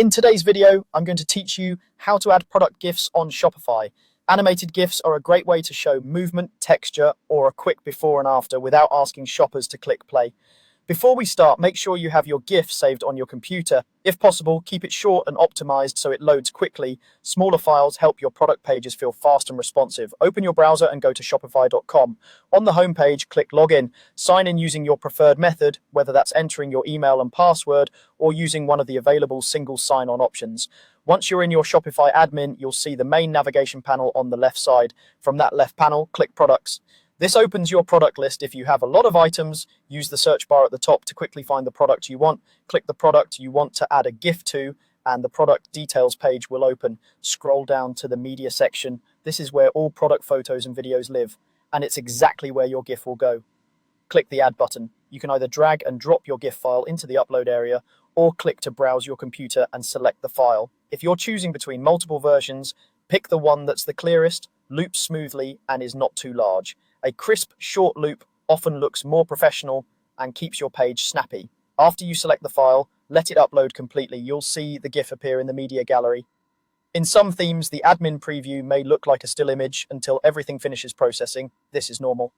In today's video, I'm going to teach you how to add product GIFs on Shopify. Animated GIFs are a great way to show movement, texture, or a quick before and after without asking shoppers to click play. Before we start, make sure you have your GIF saved on your computer. If possible, keep it short and optimized so it loads quickly. Smaller files help your product pages feel fast and responsive. Open your browser and go to shopify.com. On the homepage, click Login. Sign in using your preferred method, whether that's entering your email and password or using one of the available single sign-on options. Once you're in your Shopify admin, you'll see the main navigation panel on the left side. From that left panel, click Products. This opens your product list. If you have a lot of items, use the search bar at the top to quickly find the product you want. Click the product you want to add a GIF to, and the product details page will open. Scroll down to the media section. This is where all product photos and videos live, and it's exactly where your GIF will go. Click the Add button. You can either drag and drop your GIF file into the upload area, or click to browse your computer and select the file. If you're choosing between multiple versions, pick the one that's the clearest, loops smoothly, and is not too large. A crisp, short loop often looks more professional and keeps your page snappy. After you select the file, let it upload completely. You'll see the GIF appear in the media gallery. In some themes, the admin preview may look like a still image until everything finishes processing. This is normal.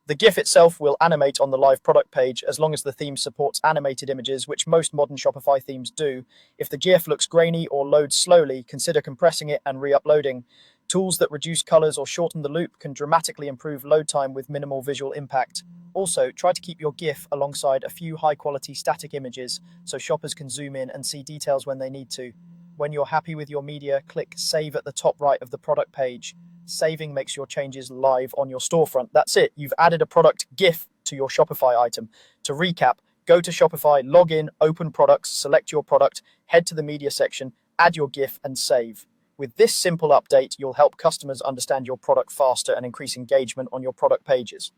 The GIF itself will animate on the live product page as long as the theme supports animated images, which most modern Shopify themes do. If the GIF looks grainy or loads slowly, consider compressing it and re-uploading. Tools that reduce colors or shorten the loop can dramatically improve load time with minimal visual impact. Also, try to keep your GIF alongside a few high-quality static images so shoppers can zoom in and see details when they need to. When you're happy with your media, click Save at the top right of the product page. Saving makes your changes live on your storefront. That's it. You've added a product GIF to your Shopify item. To recap, go to Shopify, log in, open products, select your product, head to the media section, add your GIF, and save. With this simple update, you'll help customers understand your product faster and increase engagement on your product pages.